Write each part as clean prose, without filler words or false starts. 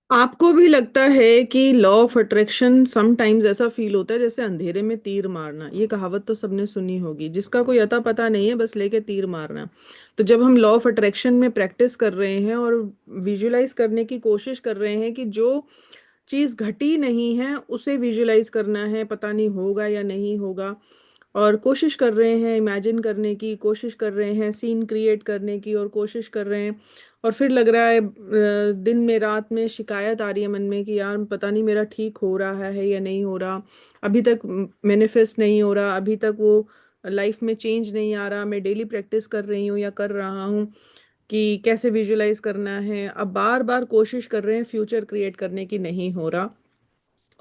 आपको भी लगता है कि लॉ ऑफ अट्रैक्शन समटाइम्स ऐसा फील होता है जैसे अंधेरे में तीर मारना? ये कहावत तो सबने सुनी होगी, जिसका कोई अता पता नहीं है बस लेके तीर मारना। तो जब हम लॉ ऑफ अट्रैक्शन में प्रैक्टिस कर रहे हैं और विजुलाइज करने की कोशिश कर रहे हैं कि जो चीज घटी नहीं है उसे विजुलाइज करना है, पता नहीं होगा या नहीं होगा, और कोशिश कर रहे हैं इमेजिन करने की, कोशिश कर रहे हैं सीन क्रिएट करने की, और कोशिश कर रहे हैं, और फिर लग रहा है दिन में रात में शिकायत आ रही है मन में कि यार पता नहीं मेरा ठीक हो रहा है या नहीं हो रहा, अभी तक मैनिफेस्ट नहीं हो रहा, अभी तक वो लाइफ में चेंज नहीं आ रहा। मैं डेली प्रैक्टिस कर रही हूँ या कर रहा हूँ कि कैसे विजुलाइज करना है, अब बार बार कोशिश कर रहे हैं फ्यूचर क्रिएट करने की, नहीं हो रहा,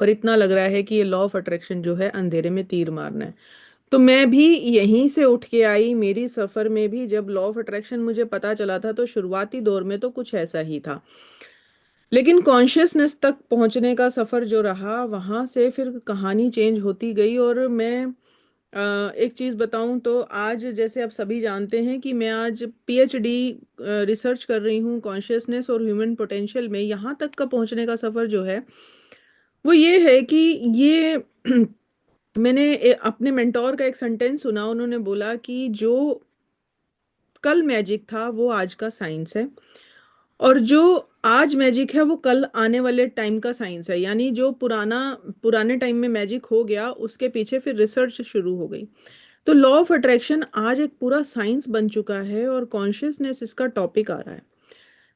और इतना लग रहा है कि ये लॉ ऑफ अट्रैक्शन जो है अंधेरे में तीर मारना है। तो मैं भी यहीं से उठ के आई, मेरी सफर में भी जब लॉ ऑफ अट्रैक्शन मुझे पता चला था तो शुरुआती दौर में तो कुछ ऐसा ही था, लेकिन कॉन्शियसनेस तक पहुंचने का सफर जो रहा वहां से फिर कहानी चेंज होती गई। और मैं एक चीज बताऊं तो आज जैसे आप सभी जानते हैं कि मैं आज पीएचडी रिसर्च कर रही हूँ कॉन्शियसनेस और ह्यूमन पोटेंशियल में। यहाँ तक का पहुंचने का सफर जो है वो ये है कि ये मैंने अपने मेंटोर का एक सेंटेंस सुना, उन्होंने बोला कि जो कल मैजिक था वो आज का साइंस है, और जो आज मैजिक है वो कल आने वाले टाइम का साइंस है। यानी जो पुराने टाइम में मैजिक हो गया उसके पीछे फिर रिसर्च शुरू हो गई। तो लॉ ऑफ अट्रैक्शन आज एक पूरा साइंस बन चुका है और कॉन्शियसनेस इसका टॉपिक आ रहा है।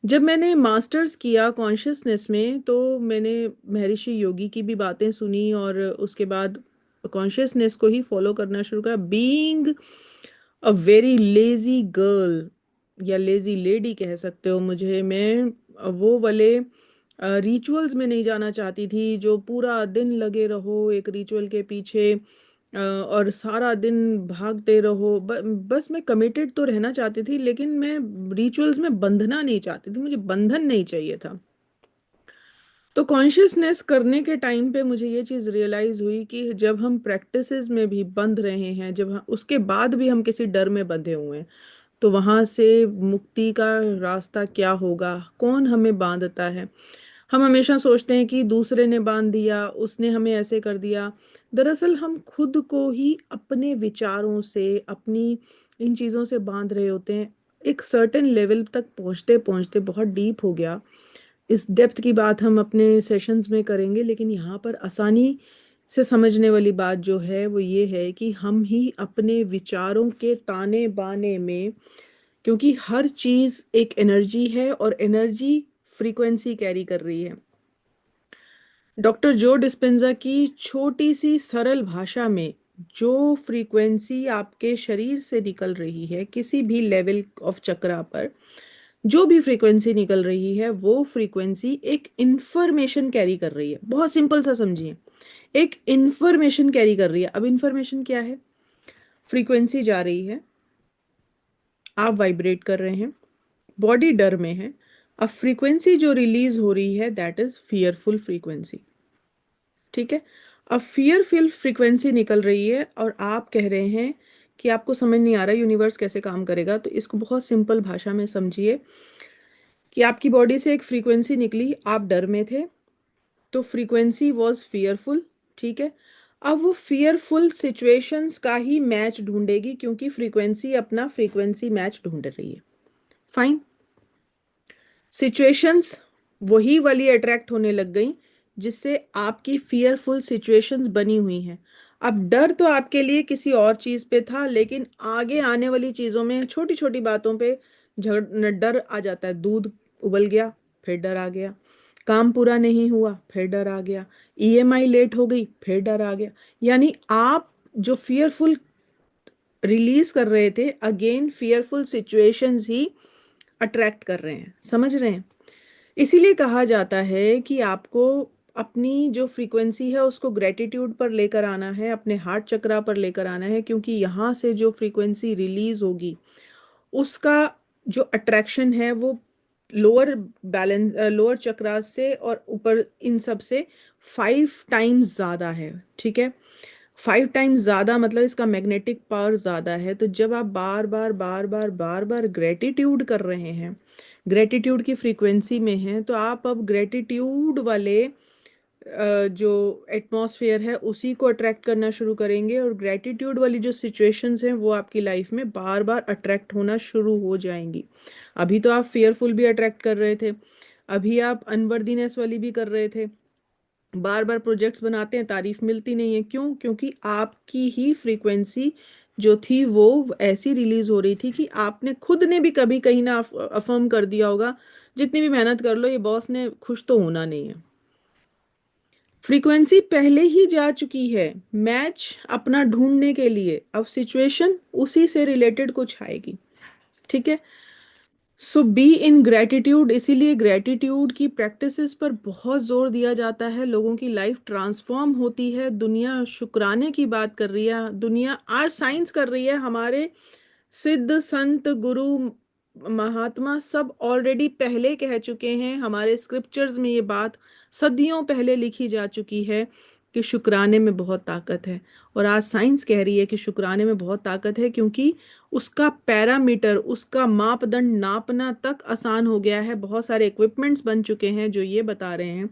जब मैंने मास्टर्स किया कॉन्शियसनेस में तो मैंने महर्षि योगी की भी बातें सुनी, और उसके बाद कॉन्शियसनेस को ही फॉलो करना शुरू करा। Being a very lazy girl या लेजी लेडी कह सकते हो मुझे, मैं वो वाले रिचुअल्स में नहीं जाना चाहती थी जो पूरा दिन लगे रहो एक रिचुअल के पीछे, और सारा दिन भागते रहो। बस मैं कमिटेड तो रहना चाहती थी, लेकिन मैं रिचुअल्स में बंधना नहीं चाहती थी, मुझे बंधन नहीं चाहिए था। तो कॉन्शियसनेस करने के टाइम पे मुझे ये चीज़ रियलाइज हुई कि जब हम प्रैक्टिसेस में भी बंध रहे हैं, जब उसके बाद भी हम किसी डर में बंधे हुए हैं, तो वहां से मुक्ति का रास्ता क्या होगा? कौन हमें बांधता है? हम हमेशा सोचते हैं कि दूसरे ने बांध दिया, उसने हमें ऐसे कर दिया। दरअसल हम खुद को ही अपने विचारों से, अपनी इन चीज़ों से बांध रहे होते हैं। एक सर्टेन लेवल तक पहुंचते पहुंचते बहुत डीप हो गया। इस डेप्थ की बात हम अपने सेशंस में करेंगे, लेकिन यहाँ पर आसानी से समझने वाली बात जो है वो ये है कि हम ही अपने विचारों के ताने बाने में, क्योंकि हर चीज एक एनर्जी है और एनर्जी फ्रीक्वेंसी कैरी कर रही है। डॉक्टर जो डिस्पेंजा की छोटी सी सरल भाषा में, जो फ्रीक्वेंसी आपके शरीर से निकल रही है किसी भी लेवल ऑफ चक्रा पर, जो भी फ्रीक्वेंसी निकल रही है वो फ्रीक्वेंसी एक इंफॉर्मेशन कैरी कर रही है। बहुत सिंपल सा समझिए, एक इंफॉर्मेशन कैरी कर रही है। अब इंफॉर्मेशन क्या है? फ्रीक्वेंसी जा रही है, आप वाइब्रेट कर रहे हैं, बॉडी डर में है। अब फ्रीक्वेंसी जो रिलीज हो रही है दैट इज फियरफुल फ्रीक्वेंसी। ठीक है, अब फियरफुल फ्रीक्वेंसी निकल रही है और आप कह रहे हैं कि आपको समझ नहीं आ रहा यूनिवर्स कैसे काम करेगा। तो इसको बहुत सिंपल भाषा में समझिए कि आपकी बॉडी से एक फ्रीक्वेंसी निकली, आप डर में थे, तो फ्रीक्वेंसी वॉज फियरफुल। ठीक है, अब वो फियरफुल सिचुएशंस का ही मैच ढूंढेगी क्योंकि फ्रीक्वेंसी अपना फ्रीक्वेंसी मैच ढूंढ रही है। फाइन, सिचुएशंस वही वाली अट्रैक्ट होने लग गई जिससे आपकी फियरफुल सिचुएशंस बनी हुई हैं। अब डर तो आपके लिए किसी और चीज पे था, लेकिन आगे आने वाली चीजों में छोटी छोटी बातों पे झगड़ डर आ जाता है। दूध उबल गया, फिर डर आ गया। काम पूरा नहीं हुआ, फिर डर आ गया। ईएमआई लेट हो गई, फिर डर आ गया। यानी आप जो फियरफुल रिलीज कर रहे थे, अगेन फियरफुल सिचुएशंस ही अट्रैक्ट कर रहे हैं। समझ रहे हैं? इसीलिए कहा जाता है कि आपको अपनी जो फ्रीक्वेंसी है उसको ग्रेटिट्यूड पर लेकर आना है, अपने हार्ट चक्रा पर लेकर आना है, क्योंकि यहाँ से जो फ्रीक्वेंसी रिलीज होगी उसका जो अट्रैक्शन है वो लोअर बैलेंस, लोअर चक्रा से और ऊपर इन सब से 5 टाइम्स ज़्यादा है। ठीक है, 5 टाइम्स ज़्यादा मतलब इसका मैग्नेटिक पावर ज़्यादा है। तो जब आप बार बार बार बार बार बार ग्रेटिट्यूड कर रहे हैं, ग्रेटिट्यूड की फ्रीक्वेंसी में हैं, तो आप अब ग्रेटिट्यूड वाले जो एटमॉस्फेयर है उसी को अट्रैक्ट करना शुरू करेंगे, और ग्रेटिट्यूड वाली जो सिचुएशंस हैं वो आपकी लाइफ में बार बार अट्रैक्ट होना शुरू हो जाएंगी। अभी तो आप फेयरफुल भी अट्रैक्ट कर रहे थे, अभी आप अनवर्दीनेस वाली भी कर रहे थे। बार बार प्रोजेक्ट्स बनाते हैं, तारीफ मिलती नहीं है, क्यों? क्योंकि आपकी ही फ्रीक्वेंसी जो थी वो ऐसी रिलीज हो रही थी कि आपने खुद ने भी कभी कहीं ना अफर्म कर दिया होगा, जितनी भी मेहनत कर लो ये बॉस ने खुश तो होना नहीं है। फ्रीक्वेंसी पहले ही जा चुकी है मैच अपना ढूंढने के लिए, अब सिचुएशन उसी से रिलेटेड कुछ आएगी। ठीक है, सो बी इन ग्रेटिट्यूड। इसीलिए ग्रेटिट्यूड की प्रैक्टिसेस पर बहुत जोर दिया जाता है। लोगों की लाइफ ट्रांसफॉर्म होती है, दुनिया शुक्राने की बात कर रही है, दुनिया आज साइंस कर रही है। हमारे सिद्ध संत गुरु महात्मा सब ऑलरेडी पहले कह चुके हैं, हमारे स्क्रिप्चर्स में ये बात सदियों पहले लिखी जा चुकी है कि शुक्राने में बहुत ताकत है। और आज साइंस कह रही है कि शुक्राने में बहुत ताकत है, क्योंकि उसका पैरामीटर, उसका मापदंड नापना तक आसान हो गया है। बहुत सारे इक्विपमेंट्स बन चुके हैं जो ये बता रहे हैं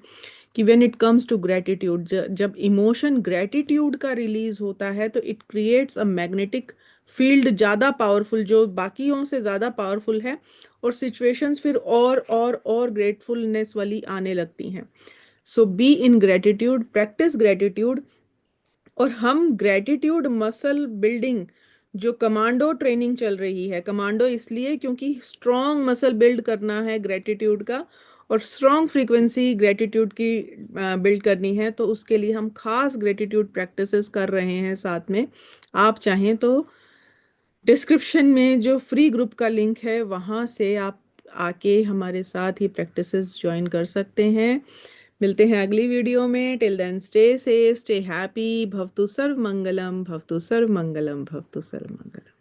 कि when it comes to gratitude, जब इमोशन ग्रेटिट्यूड का रिलीज होता है तो it creates a magnetic field, ज़्यादा पावरफुल, जो बाकियों से ज़्यादा पावरफुल है, और सिचुएशंस फिर और ग्रेटफुलनेस वाली आने लगती हैं। So be in gratitude, practice gratitude. और हम ग्रेटिट्यूड मसल बिल्डिंग, जो कमांडो ट्रेनिंग चल रही है, कमांडो इसलिए क्योंकि स्ट्रॉन्ग मसल बिल्ड करना है ग्रेटिट्यूड का, और स्ट्रॉन्ग फ्रीक्वेंसी ग्रेटिट्यूड की बिल्ड करनी है, तो उसके लिए हम खास ग्रेटिट्यूड प्रैक्टिसेस कर रहे हैं साथ में। आप चाहें तो डिस्क्रिप्शन में जो फ्री ग्रुप का लिंक है वहाँ से आप आके हमारे साथ ही प्रैक्टिसेस ज्वाइन कर सकते हैं। मिलते हैं अगली वीडियो में। Till then stay safe, stay happy. भवतु सर्व मंगलम, भवतु सर्व मंगलम, भवतु सर्व मंगलम।